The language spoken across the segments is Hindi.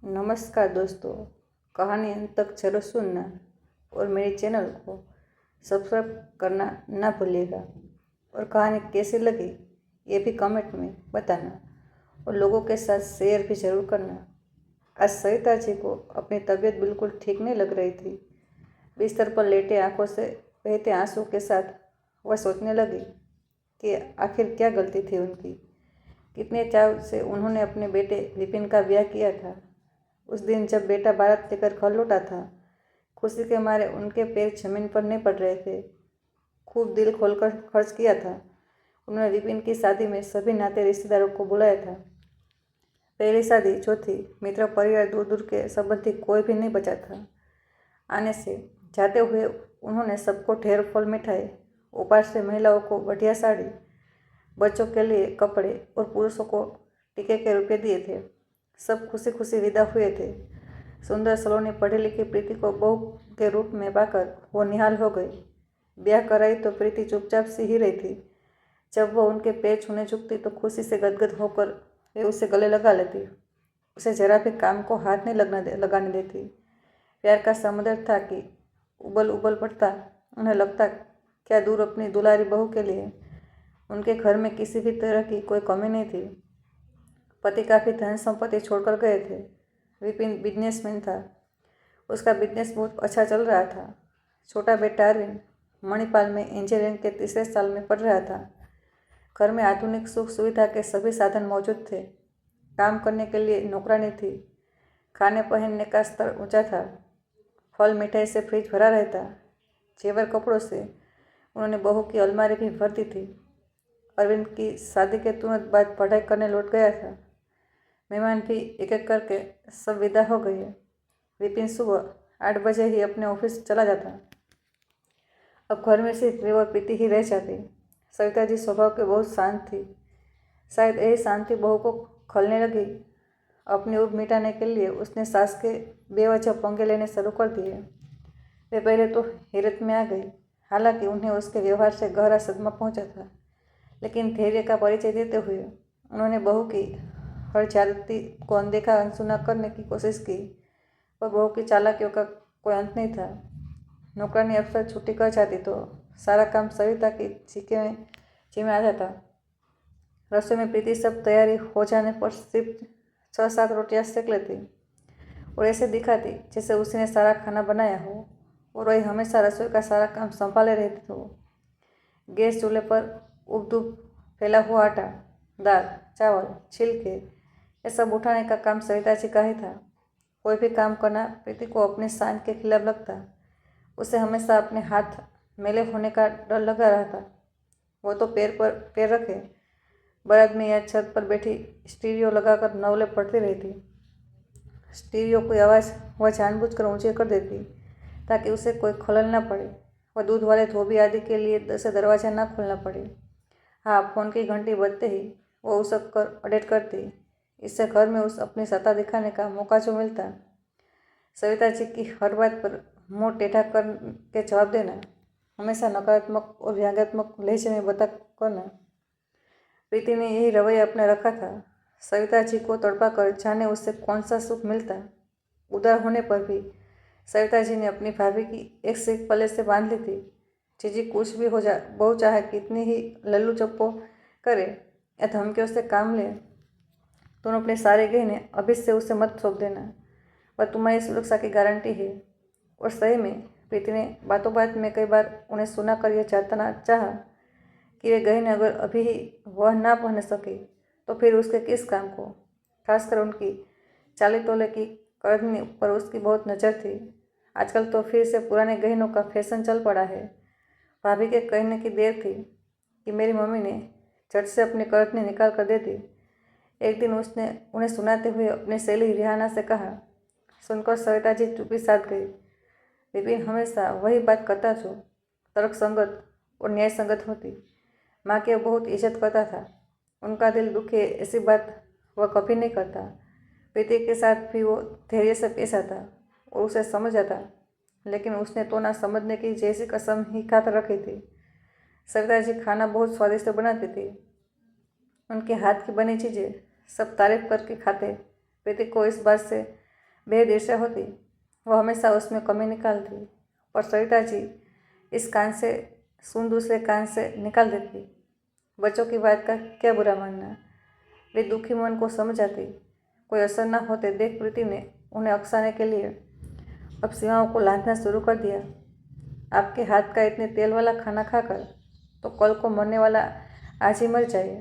नमस्कार दोस्तों, कहानी अंत तक जरूर सुनना और मेरे चैनल को सब्सक्राइब करना ना भूलिएगा। और कहानी कैसी लगी ये भी कमेंट में बताना और लोगों के साथ शेयर भी ज़रूर करना। आज सविता जी को अपनी तबीयत बिल्कुल ठीक नहीं लग रही थी। बिस्तर पर लेटे आंखों से बहते आंसू के साथ वह सोचने लगी कि आखिर क्या गलती थी उनकी। कितने चाव से उन्होंने अपने बेटे विपिन का ब्याह किया था। उस दिन जब बेटा बारात लेकर घर लौटा था, खुशी के मारे उनके पैर जमीन पर नहीं पड़ रहे थे। खूब दिल खोलकर खर्च किया था। उन्होंने विपिन की शादी में सभी नाते रिश्तेदारों को बुलाया था। पहली शादी जो थी, मित्र परिवार दूर दूर के संबंधी कोई भी नहीं बचा था। आने से जाते हुए उन्होंने सबको ढेर फल मिठाई, ऊपर से महिलाओं को बढ़िया साड़ी, बच्चों के लिए कपड़े और पुरुषों को टीके के रुपये दिए थे। सब खुशी खुशी विदा हुए थे। सुंदर सलोनी पढ़ी लिखी प्रीति को बहू के रूप में पाकर वो निहाल हो गई। ब्याह कराई तो प्रीति चुपचाप सी ही रही थी। जब वो उनके पैर छूने झुकती तो खुशी से गदगद होकर वे उसे गले लगा लेती। उसे जरा भी काम को हाथ नहीं लगाने देती। प्यार का समुद्र था कि उबल उबल पड़ता। उन्हें लगता क्या दूर अपनी दुलारी बहू के लिए उनके घर में किसी भी तरह की कोई कमी नहीं थी। पति काफ़ी धन संपत्ति छोड़कर गए थे। विपिन बिजनेसमैन था। उसका बिजनेस बहुत अच्छा चल रहा था। छोटा बेटा अरविंद मणिपाल में इंजीनियरिंग के तीसरे साल में पढ़ रहा था। घर में आधुनिक सुख सुविधा के सभी साधन मौजूद थे। काम करने के लिए नौकरानी थी। खाने पहनने का स्तर ऊंचा था। फल मिठाई से फ्रिज भरा रहता। जेवर कपड़ों से उन्होंने बहू की अलमारी भी भर दी थी। अरविंद की शादी के तुरंत बाद पढ़ाई करने लौट गया था। मेहमान भी एक एक करके सब विदा हो गए। विपिन सुबह 8 बजे ही अपने ऑफिस चला जाता। अब घर में सिर्फ वे और प्रीति ही रह जाती। सविता जी स्वभाव के बहुत शांत थी। शायद यही शांति बहू को खलने लगी। अपनी ऊब मिटाने के लिए उसने सास के बेवजह पंगे लेने शुरू कर दिए। वे पहले तो हैरत में आ गई। हालांकि उन्हें उसके व्यवहार से गहरा सदमा पहुंचा था, लेकिन धैर्य का परिचय देते हुए उन्होंने बहू की हर ज्यादती को अनदेखा अनसुना करने की कोशिश की। पर बहू की चालाकियों का कोई अंत नहीं था। नौकरानी अफसर छुट्टी कर जाती तो सारा काम सविता की जी में आ जाता। रसोई में प्रीति सब तैयारी हो जाने पर सिर्फ 6-7 रोटियां सेक लेती और ऐसे दिखाती जैसे उसी ने सारा खाना बनाया हो और वही हमेशा रसोई का सारा काम संभाले रहती हो। गैस चूल्हे पर उबदूब फैला हुआ आटा, दाल, चावल, छिलके ये सब उठाने का काम सविता जी का ही था। कोई भी काम करना प्रीति को अपने शान के खिलाफ लगता। उसे हमेशा अपने हाथ मैले होने का डर लगा रहता। वो तो पैर पर पैर रखे बरात में या छत पर बैठी स्टीरियो लगाकर नवले पढ़ती रहती। स्टीरियो की आवाज़ वह जानबूझकर ऊंची कर देती ताकि उसे कोई खलल न पड़े। वह दूध वाले धोबी आदि के लिए से दरवाज़ा न खोलना पड़े। हाँ, फोन की घंटी बजते ही वो उसक कर अपडेट करती। इससे घर में उस अपनी सत्ता दिखाने का मौका जो मिलता। सविता जी की हर बात पर मुंह टेढ़ा कर के जवाब देना, हमेशा नकारात्मक और व्यंग्यात्मक लहजे में बता करना। प्रीति ने यही रवैया अपने रखा था। सविता जी को तड़पा कर जाने उससे कौन सा सुख मिलता। उदार होने पर भी सविता जी ने अपनी भाभी की एक से एक पल्ले से बांध ली थी। जीजी कुछ भी हो जाए, बहू चाहे कितनी ही लल्लू चप्पो करे या धमकियों से काम ले, तुम अपने सारे गहने अभी से उसे मत सौंप देना। वह तुम्हारी सुरक्षा की गारंटी है। और सही में प्रीति ने बातों बात में कई बार उन्हें सुना कर यह जानना चाहा कि वे गहने अगर अभी ही वह ना पहन सके तो फिर उसके किस काम को। खासकर उनकी 40 तोले की करधनी पर उसकी बहुत नज़र थी। आजकल तो फिर से पुराने गहनों का फैशन चल पड़ा है। भाभी के कहने की देर थी कि मेरी मम्मी ने झट से अपनी करधनी निकाल कर दे दी। एक दिन उसने उन्हें सुनाते हुए अपनी सहेली रिहाना से कहा। सुनकर सविता जी चुप्पी साध गई। विपिन हमेशा वही बात करता जो तर्कसंगत और न्यायसंगत होती। माँ की बहुत इज्जत करता था। उनका दिल दुखे ऐसी बात वह कभी नहीं करता। प्रीति के साथ भी वो धैर्य से पेश आता और उसे समझ आता, लेकिन उसने तो ना समझने की जैसी कसम ही खा रखी थी। सविता जी खाना बहुत स्वादिष्ट बनाती थी। उनके हाथ की बनी चीज़ें सब तारीफ करके खाते। प्रीति को इस बात से बेहद ईर्ष्या होती, वो हमेशा उसमें कमी निकालती, पर सरिता जी इस कान से सुन दूसरे कान से निकाल देती। बच्चों की बात का क्या बुरा मानना, वे दुखी मन को समझाती। कोई असर न होते देख प्रीति ने उन्हें अकसाने के लिए अब सीमाओं को लांघना शुरू कर दिया। आपके हाथ का इतने तेल वाला खाना खाकर तो कल को मरने वाला आज ही मर जाए,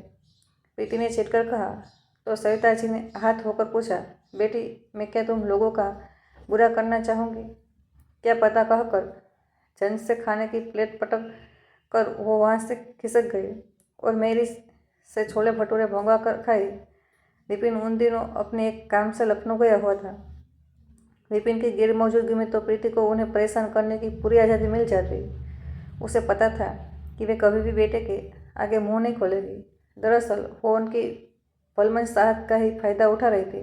प्रीति ने चिढ़कर कहा। तो सरिता जी ने हाथ होकर पूछा, बेटी मैं क्या तुम लोगों का बुरा करना चाहूँगी? क्या पता कहकर झंझ से खाने की प्लेट पटक कर वो वहाँ से खिसक गई और मेरी से छोले भटूरे भोंगा कर खाई। विपिन उन दिनों अपने एक काम से लखनऊ गया हुआ था। विपिन की गैर मौजूदगी में तो प्रीति को उन्हें परेशान करने की पूरी आज़ादी मिल जाती। उसे पता था कि वे कभी भी बेटे के आगे मुंह नहीं खोलेगी। दरअसल वो उनकी भलमन साहत का ही फायदा उठा रही थी।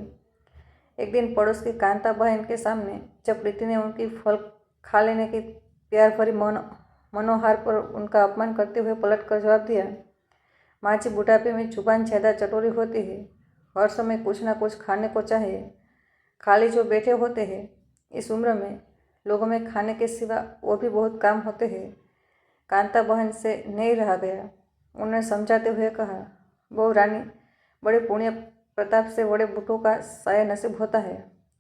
एक दिन पड़ोस की कांता बहन के सामने जब प्रीति ने उनकी फल खा लेने की प्यार भरी मनोहार पर उनका अपमान करते हुए पलट कर जवाब दिया, माँ जी बुढ़ापे में जुबान ज़्यादा चटोरी होती है, हर समय कुछ ना कुछ खाने को चाहिए। खाली जो बैठे होते हैं इस उम्र में लोगों में खाने के सिवा और भी बहुत काम होते हैं। कांता बहन से नहीं रहा गया। उन्होंने समझाते हुए कहा, बहू रानी बड़े पुण्य प्रताप से बड़े बूढ़ों का साया नसीब होता है।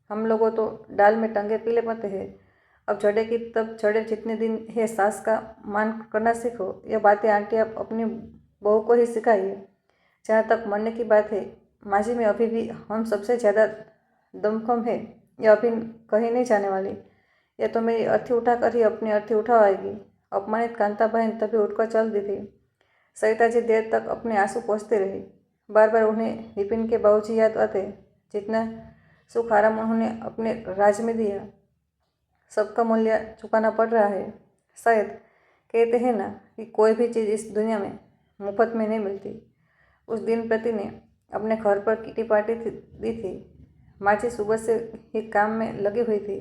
हम लोगों तो डाल में टंगे पीले पड़ते हैं। अब झड़े की तब झड़े जितने दिन है सास का मान करना सीखो। यह बातें आंटी आप अपनी बहू को ही सिखाइए। जहाँ तक मरने की बात है, माँ जी में अभी भी हम सबसे ज़्यादा दमखम है। यह अभी कहीं नहीं जाने वाली। यह तो मेरी अर्थी उठाकर ही अपनी अर्थी उठावाएगी। अपमानित कांता बहन तभी उठकर चल दी थी। सरिता जी देर तक अपने आंसू पोंछती रही। बार बार उन्हें विपिन के बाबूजी याद आते, जितना सुख आराम उन्होंने अपने राज में दिया, सबका मूल्य चुकाना पड़ रहा है। शायद कहते हैं ना कि कोई भी चीज़ इस दुनिया में मुफ्त में नहीं मिलती। उस दिन प्रीति ने अपने घर पर किटी पार्टी दी थी। माँ जी सुबह से ही काम में लगी हुई थी।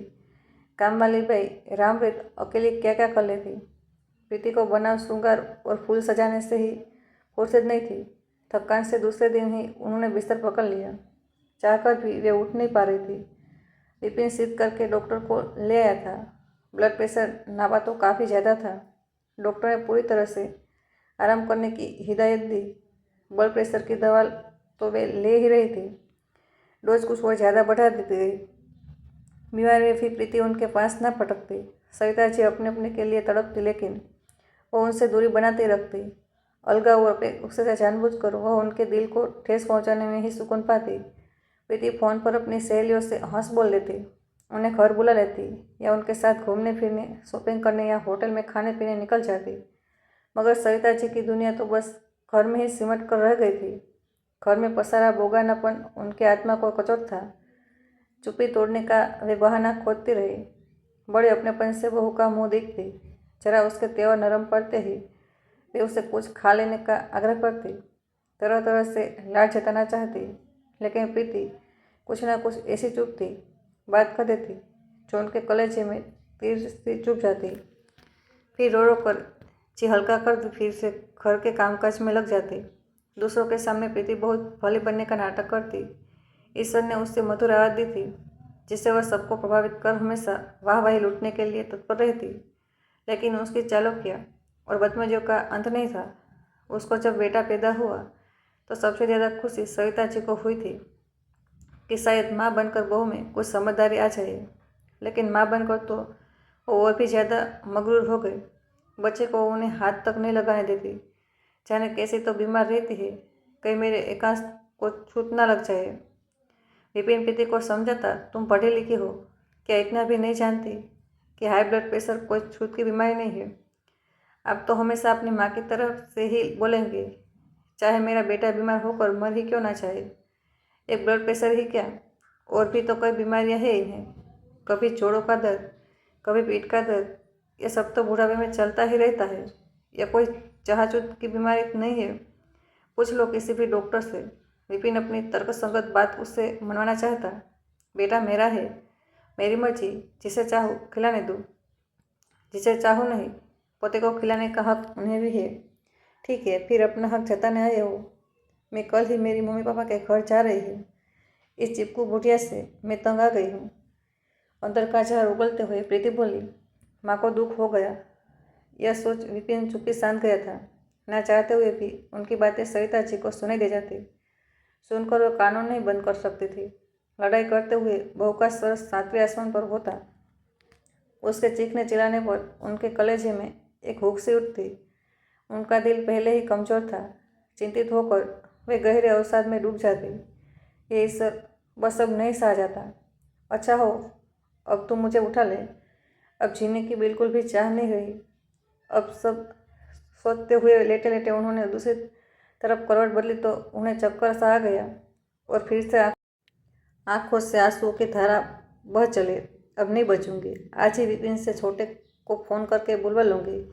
काम वाली भाई रामप्रीत अकेले क्या क्या कर लेती। प्रीति को बनाव श्रृंगार और फूल सजाने से ही फुर्सत नहीं थी। थकान से दूसरे दिन ही उन्होंने बिस्तर पकड़ लिया। चाहकर भी वे उठ नहीं पा रही थी। विपिन सिद्ध करके डॉक्टर को ले आया था। ब्लड प्रेशर नापा तो काफ़ी ज़्यादा था। डॉक्टर ने पूरी तरह से आराम करने की हिदायत दी। ब्लड प्रेशर की दवा तो वे ले ही रही थी, डोज कुछ और ज़्यादा बढ़ा दी गई। बीमार में भी प्रीति उनके पास न फटकती। सरिता जी अपने अपने के लिए तड़पती, लेकिन वो उनसे दूरी बनाते रखती। अलगा और उससे जानबूझकर वह उनके दिल को ठेस पहुंचाने में ही सुकून पाती। प्रीति फ़ोन पर अपनी सहेलियों से हंस बोल लेती, उन्हें घर बुला लेती या उनके साथ घूमने फिरने, शॉपिंग करने या होटल में खाने पीने निकल जाती। मगर सरिता जी की दुनिया तो बस घर में ही सिमट कर रह गई थी। घर में पसारा बोगानापन उनके आत्मा को कचोट था। चुप्पी तोड़ने का वे बहाना खोजती रही। बड़े अपनेपन से बहू का मुँह देखती। जरा उसके तेवर नरम पड़ते ही वे उसे कुछ खा लेने का आग्रह करती। तरह तरह से लाड जताना चाहती, लेकिन प्रीति कुछ ना कुछ ऐसी चुप थी, बात कर देती जो उनके कलेजे में तीर से चुभ जाती। फिर रो रो कर जी हल्का कर फिर से घर के कामकाज में लग जाती। दूसरों के सामने प्रीति बहुत भली बनने का नाटक करती। ईश्वर ने उससे मधुर आवाज़ दी थी, जिससे वह सबको प्रभावित कर हमेशा वाहवाही लूटने के लिए तत्पर रहती। लेकिन उसकी चालाकियाँ और बदतमीजियों का अंत नहीं था। उसको जब बेटा पैदा हुआ तो सबसे ज़्यादा खुशी सरिता जी को हुई थी कि शायद माँ बनकर बहू में कुछ समझदारी आ जाए। लेकिन माँ बनकर तो वो और भी ज़्यादा मगरूर हो गई। बच्चे को उन्हें हाथ तक नहीं लगाने देती। जाने कैसे तो बीमार रहती है, कहीं मेरे एकांश को छूत ना लग जाए। विपिन प्रीति को समझाता, तुम पढ़ी लिखी हो, क्या इतना भी नहीं जानती कि हाई ब्लड प्रेशर कोई छूत की बीमारी नहीं है। अब तो हमेशा अपनी माँ की तरफ से ही बोलेंगे, चाहे मेरा बेटा बीमार होकर मर ही क्यों ना चाहे। एक ब्लड प्रेशर ही क्या, और भी तो कई बीमारियाँ हैं इन्हें। कभी जोड़ों का दर्द, कभी पीठ का दर्द, ये सब तो बुढ़ापे में चलता ही रहता है। यह कोई जहाचूत की बीमारी नहीं है। पूछ लो किसी भी डॉक्टर से। विपिन अपनी तर्कसंगत बात उससे मनवाना चाहता। बेटा मेरा है, मेरी मर्जी, जिसे चाहूँ खिलाने दूँ, जिसे चाहूँ नहीं। पोते को खिलाने का हक उन्हें भी है। ठीक है, फिर अपना हक जताने आए हो। मैं कल ही मेरी मम्मी पापा के घर जा रही हूँ। इस चिपकू बुढ़िया से मैं तंग आ गई हूँ। अंदर का जहर उगलते हुए प्रीति बोली, माँ को दुख हो गया। यह सोच विपिन चुप्पी शांत गया था। न चाहते हुए भी उनकी बातें सरिता जी को सुनाई दे जाती। सुनकर वह कानों नहीं बंद कर सकती थी। लड़ाई करते हुए बहू का स्वर 7वें आसमान पर होता। उसके चीखने चिल्लाने पर उनके कलेजे में एक हुक सी उठती। उनका दिल पहले ही कमज़ोर था। चिंतित होकर वे गहरे अवसाद में डूब जाते। ये ईश्वर, बस अब नहीं सहा जाता। अच्छा हो, अब तुम मुझे उठा ले। अब जीने की बिल्कुल भी चाह नहीं रही। अब सब सोचते हुए लेटे लेटे उन्होंने दूसरी तरफ करवट बदली तो उन्हें चक्कर सा आ गया और फिर से आंखों से आंसुओं की धारा बह चले। अब नहीं बचूंगी। आज ही विपिन से छोटे को फ़ोन करके बुलवा लूँगी।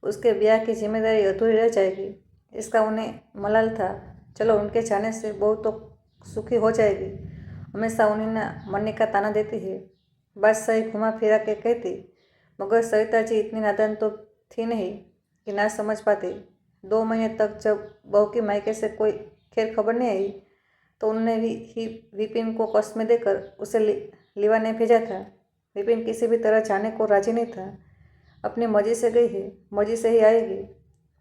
उसके ब्याह की जिम्मेदारी अधूरी रह जाएगी, इसका उन्हें मलाल था। चलो, उनके जाने से बहू तो सुखी हो जाएगी। हमेशा उन्हें ना मरने का ताना देती है। बादशाही घुमा फिरा के कहती, मगर सरिता जी इतनी नादान तो थी नहीं कि ना समझ पाती। 2 महीने तक जब बहू की मायके से कोई खैर खबर नहीं आई तो उन्होंने ही विपिन को कस्में देकर उसे लिवाने भेजा था। विपिन किसी भी तरह जाने को राजी नहीं था। अपनी मर्जी से गई है, मर्जी से ही आएगी।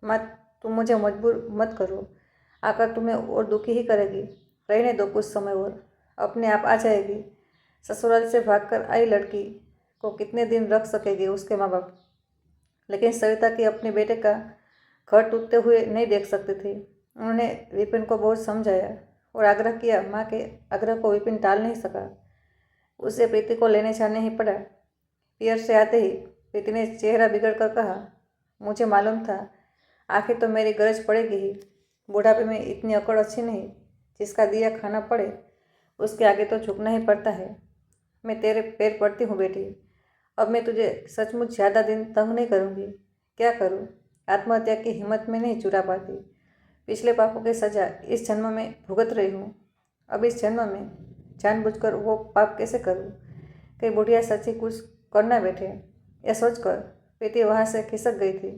माँ, तुम मुझे मजबूर मत करो। आकर तुम्हें और दुखी ही करेगी। रहने दो कुछ समय और, अपने आप आ जाएगी। ससुराल से भागकर आई लड़की को कितने दिन रख सकेगी उसके माँ बाप। लेकिन सरिता की अपने बेटे का घर टूटते हुए नहीं देख सकती थी। उन्होंने विपिन को बहुत समझाया और आग्रह किया। माँ के आग्रह को विपिन टाल नहीं सका। उसे प्रीति को लेने जाने ही पड़ा। पियर से आते ही प्रीति ने चेहरा बिगड़ कर कहा, मुझे मालूम था आखिर तो मेरी गरज पड़ेगी ही। बुढ़ापे में इतनी अकड़ अच्छी नहीं। जिसका दिया खाना पड़े उसके आगे तो झुकना ही पड़ता है। मैं तेरे पैर पड़ती हूँ बेटी। अब मैं तुझे सचमुच ज़्यादा दिन तंग नहीं करूँगी। क्या करूँ? आत्महत्या की हिम्मत में नहीं चुरा पाती। पिछले पापों की सज़ा इस जन्म में भुगत रही हूँ। अब इस जन्म में जानबूझकर वो पाप कैसे करूँ? कहीं बुढ़िया सच्ची कुछ करना बैठे। यह सोचकर प्रीति वहाँ से खिसक गई थी।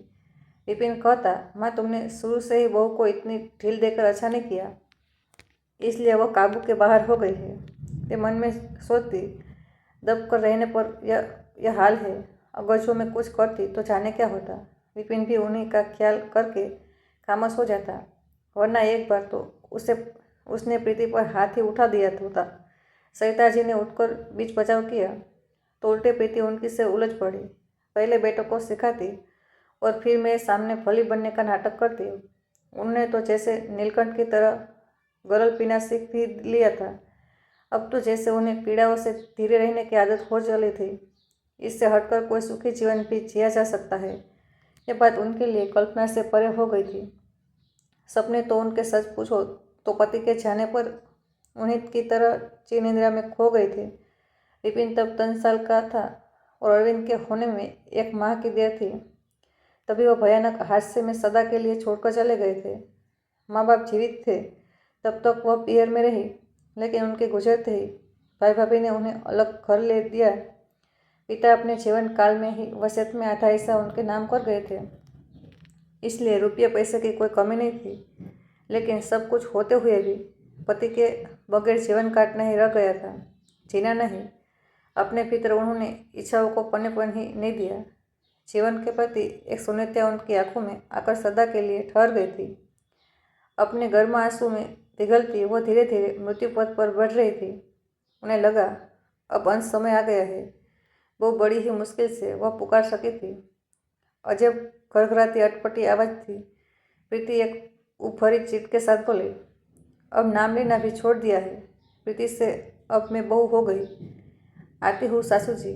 विपिन कहता, माँ, तुमने शुरू से ही बहू को इतनी ढील देकर अच्छा नहीं किया, इसलिए वह काबू के बाहर हो गई है। वे मन में सोचती, दब कर रहने पर यह हाल है। अगर जो मैं कुछ करती तो जाने क्या होता। विपिन भी उन्हीं का ख्याल करके खामोश हो जाता, वरना एक बार तो उसने प्रीति पर हाथ ही उठा दिया होता। सरिता जी ने उठकर बीच बचाव किया तो उल्टे प्रीति उनकी से उलझ पड़ी। पहले बेटों को सिखाती और फिर मेरे सामने भली बनने का नाटक करती। उन्होंने तो जैसे नीलकंठ की तरह गरल पीना सीख भी लिया था। अब तो जैसे उन्हें पीड़ाओं से धीरे रहने की आदत हो चली थी। इससे हटकर कोई सुखी जीवन भी जिया जा सकता है, यह बात उनके लिए कल्पना से परे हो गई थी। सपने तो उनके सच पूछो तो पति के जाने पर उन्हीं की तरह चीन निंद्रा में खो गए थे। विपिन तब 3 साल का था और अरविंद के होने में 1 माह की देर थी। तभी वह भयानक हादसे में सदा के लिए छोड़कर चले गए थे। माँ बाप जीवित थे तब तक वह पियर में रही, लेकिन उनके गुजरते ही भाई भाभी ने उन्हें अलग घर ले दिया। पिता अपने जीवन काल में ही वसीयत में आधा हिस्सा उनके नाम कर गए थे, इसलिए रुपये पैसे की कोई कमी नहीं थी। लेकिन सब कुछ होते हुए भी पति के बगैर जीवन काटना ही रह गया था, जीना नहीं। अपने भीतर उन्होंने इच्छाओं को पनपन ही नहीं दिया। जीवन के प्रति एक शून्यता उनकी आंखों में आकर सदा के लिए ठहर गई थी। अपने गर्म आंसू में पिघलती वो धीरे धीरे मृत्यु पथ पर बढ़ रही थी। उन्हें लगा अब अंत समय आ गया है। वो बड़ी ही मुश्किल से वह पुकार सकी थी। अजब घरघराती अटपटी आवाज़ थी। प्रीति एक उभरी चित के साथ बोली, अब नाम लेना भी छोड़ दिया है। प्रीति से अब मैं बहू हो गई। आती हूँ सासू जी,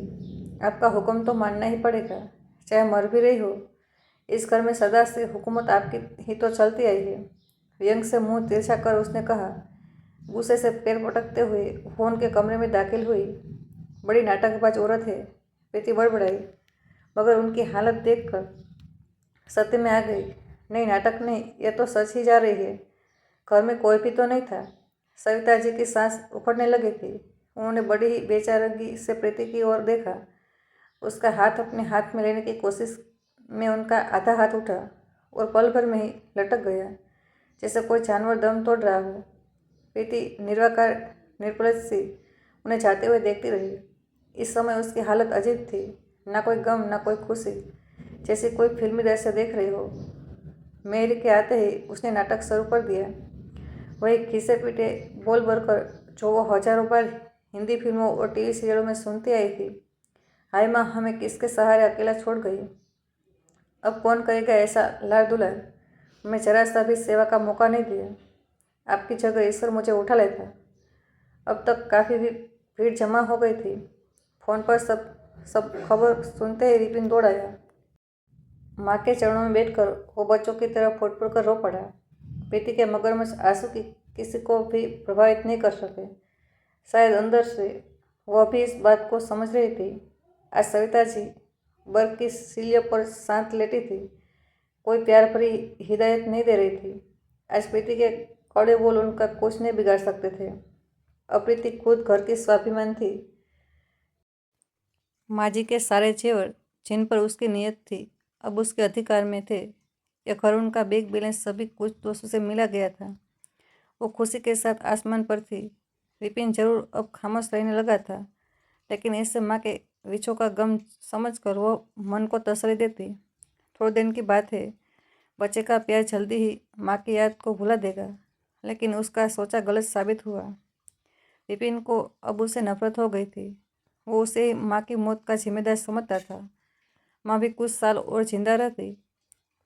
आपका हुक्म तो मानना ही पड़ेगा, चाहे मर भी रही हो। इस घर में सदा से हुकूमत आपकी ही तो चलती आई है। व्यंग से मुंह तिरछा कर उसने कहा। गुस्से से पैर पटकते हुए वो उनके कमरे में दाखिल हुई। बड़ी नाटकबाज औरत है, प्रीति बड़बड़ाई, मगर उनकी हालत देखकर सत्य में आ गई। नहीं, नाटक नहीं, यह तो सच ही जा रही है। घर में कोई भी तो नहीं था। सविता जी की सांस उखड़ने लगी थी। उन्होंने बड़ी ही बेचारगी से प्रीति की ओर देखा। उसका हाथ अपने हाथ में लेने की कोशिश में उनका आधा हाथ उठा और पल भर में ही लटक गया, जैसे कोई जानवर दम तोड़ रहा हो। प्रीति निर्वाकार निर्पलज सी उन्हें जाते हुए देखती रही। इस समय उसकी हालत अजीब थी, ना कोई गम ना कोई खुशी, जैसे कोई फिल्मी दृश्य देख रही हो। मेहरी के आते ही उसने नाटक शुरू कर दिया, वही खीसे पीटे बोल भरकर जो वो हजारों बार हिंदी फिल्मों और टीवी सीरियलों में सुनती आई थी। हाय माँ, हमें किसके सहारे अकेला छोड़ गई। अब कौन करेगा ऐसा लाड़ दुलार। मैं जरा सा भी सेवा का मौका नहीं दिया। आपकी जगह ईश्वर मुझे उठा लेता। अब तक काफ़ी भी भीड़ जमा हो गई थी। फोन पर सब सब खबर सुनते ही विपिन दौड़ आया। माँ के चरणों में बैठकर वो बच्चों की तरह फुट फुट कर रो पड़ा। प्रीति के मगरमच्छ आंसू की किसी को भी प्रभावित नहीं कर सके। शायद अंदर से वह भी इस बात को समझ रही थी। आज सविता जी बर्फ की सीढ़ियों पर शांत लेटी थी, कोई प्यार भरी हिदायत नहीं दे रही थी। आज प्रीति के कड़े बोल उनका कुछ नहीं बिगाड़ सकते थे। अब प्रीति खुद घर की स्वाभिमान थी। माँ जी के सारे जेवर जिन पर उसकी नीयत थी अब उसके अधिकार में थे। यह घर उनका बैंक बैलेंस सभी कुछ दोस्तों से मिला गया था। वो खुशी के साथ आसमान पर थी। विपिन जरूर अब खामोश रहने लगा था, लेकिन इससे माँ के विछोह का गम समझकर वो मन को तसल्ली देती। थोड़े दिन की बात है, बच्चे का प्यार जल्दी ही माँ की याद को भुला देगा, लेकिन उसका सोचा गलत साबित हुआ। विपिन को अब उसे नफरत हो गई थी। वो उसे माँ की मौत का जिम्मेदार समझता था। माँ भी कुछ साल और जिंदा रहती,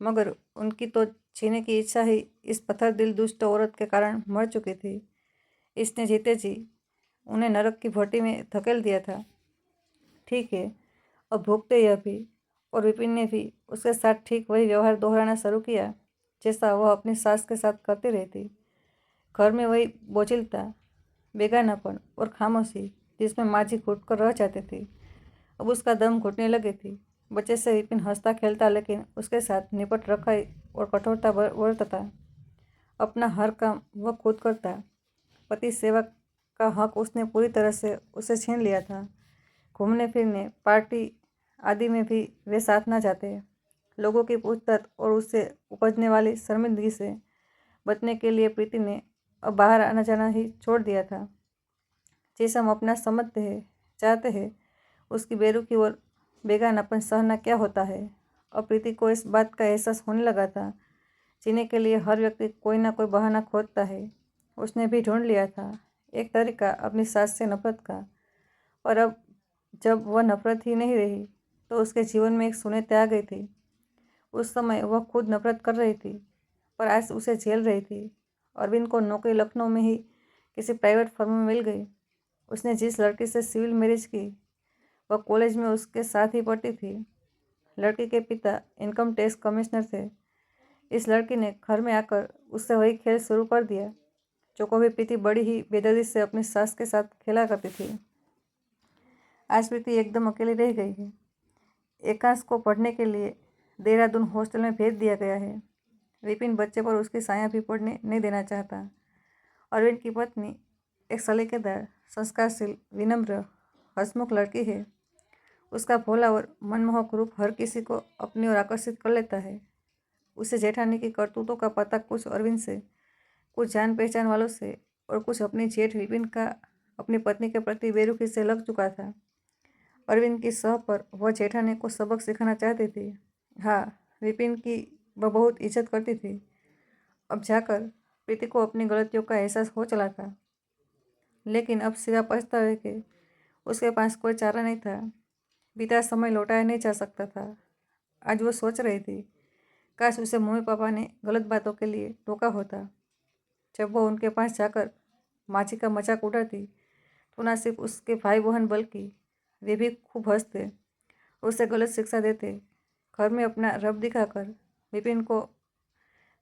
मगर उनकी तो जीने की इच्छा ही इस पत्थर दिल दुष्ट औरत के कारण मर चुकी थी। इसने जीते जी उन्हें नरक की भट्टी में धकेल दिया था। ठीक है, अब भुगते यह भी। और विपिन ने भी उसके साथ ठीक वही व्यवहार दोहराना शुरू किया जैसा वह अपनी सास के साथ करती रहती। घर में वही बोझिलता, बेगानापन और खामोशी जिसमें माँ जी घुट कर रह जाती थी, अब उसका दम घुटने लगी थी। बच्चे से विपिन हंसता खेलता, लेकिन उसके साथ निपट रखाई और कठोरता बरतता। अपना हर काम वह खुद करता। पति सेवा का हक उसने पूरी तरह से उसे छीन लिया था। घूमने फिरने, पार्टी आदि में भी वे साथ न जाते। लोगों की पूछताछ और उससे उपजने वाली शर्मिंदगी से बचने के लिए प्रीति ने अब बाहर आना जाना ही छोड़ दिया था। जिसे हम अपना समझते हैं, चाहते हैं, उसकी बेरुखी और बेगानापन सहना क्या होता है। और प्रीति को इस बात का एहसास होने लगा था। जीने के लिए हर व्यक्ति कोई ना कोई बहाना खोजता है। उसने भी ढूंढ लिया था एक तरीका अपनी सास से नफरत का। और अब जब वह नफरत ही नहीं रही तो उसके जीवन में एक शून्यता आ गई थी। उस समय वह खुद नफरत कर रही थी, पर आज उसे झेल रही थी। अरविंद को नौकरी लखनऊ में ही किसी प्राइवेट फर्म में मिल गई। उसने जिस लड़की से सिविल मैरिज की वह कॉलेज में उसके साथ ही पढ़ती थी। लड़की के पिता इनकम टैक्स कमिश्नर थे। इस लड़की ने घर में आकर उससे वही खेल शुरू कर दिया जो कभी प्रीति बड़ी ही बेदर्दी से अपनी सास के साथ खेला करती थी। आज प्रीति एकदम अकेली रह गई है। एकांश को पढ़ने के लिए देहरादून हॉस्टल में भेज दिया गया है। विपिन बच्चे पर उसकी साया भी पढ़ने नहीं देना चाहता। अरविंद की पत्नी एक सलीकेदार, संस्कारशील, विनम्र, हंसमुख लड़की है। उसका भोला और मनमोहक रूप हर किसी को अपनी ओर आकर्षित कर लेता है। उसे जेठानी की करतूतों का पता कुछ अरविंद से, कुछ जान पहचान वालों से और कुछ अपनी जेठ विपिन का अपनी पत्नी के प्रति बेरुखी से लग चुका था। अरविंद की सह पर वह जेठानी को सबक सिखाना चाहती थी। हाँ, विपिन की वह बहुत इज्जत करती थी। अब जाकर प्रीति को अपनी गलतियों का एहसास हो चला था, लेकिन अब सिवा पछतावे के उसके पास कोई चारा नहीं था। बीता समय लौटाया नहीं जा सकता था। आज वो सोच रही थी, काश उसे मम्मी पापा ने गलत बातों के लिए टोका होता। जब वो उनके पास जाकर माँ जी का मजाक उड़ाती तो ना सिर्फ उसके भाई बहन बल्कि वे भी खूब हंसते, उसे गलत शिक्षा देते। घर में अपना रब दिखाकर विपिन को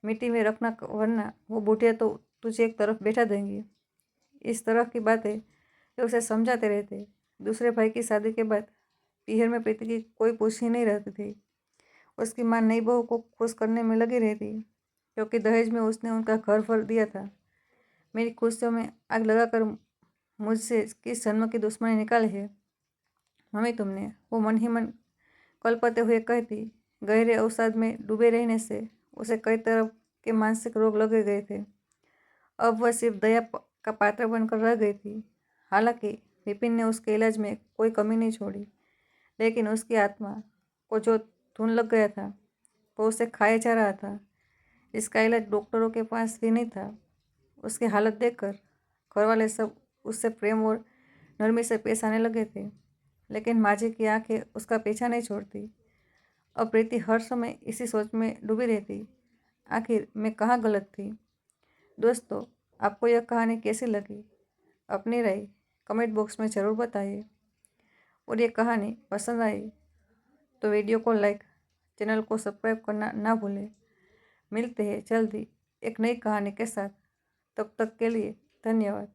मिट्टी में रखना, वरना वो बूढ़िया तो तुझे एक तरफ बैठा देंगी। इस तरह की बातें वे उसे समझाते रहते। दूसरे भाई की शादी के बाद पीहर में प्रीति की कोई पूछ ही नहीं रहती थी। उसकी माँ नई बहू को खुश करने में लगी रहती, क्योंकि दहेज में उसने उनका घर भर दिया था। मेरी खुशियों में आग लगाकर मुझसे किस जन्म की दुश्मनी निकाली है मम्मी तुमने, वो मन ही मन कलपते हुए कहती। गहरे अवसाद में डूबे रहने से उसे कई तरह के मानसिक रोग लगे गए थे। अब वह सिर्फ दया का पात्र बनकर रह गई थी। हालांकि विपिन ने उसके इलाज में कोई कमी नहीं छोड़ी, लेकिन उसकी आत्मा को जो धुन लग गया था वो उसे खाए जा रहा था। इसका इलाज डॉक्टरों के पास भी नहीं था। उसकी हालत देखकर घरवाले सब उससे प्रेम और नरमी से पेश आने लगे थे, लेकिन माजी की आंखें उसका पीछा नहीं छोड़ती। अब प्रीति हर समय इसी सोच में डूबी रहती, आखिर मैं कहाँ गलत थी। दोस्तों, आपको यह कहानी कैसी लगी? अपनी राय कमेंट बॉक्स में ज़रूर बताइए। और ये कहानी पसंद आई तो वीडियो को लाइक, चैनल को सब्सक्राइब करना ना भूलें। मिलते हैं जल्दी एक नई कहानी के साथ। तब तक के लिए धन्यवाद।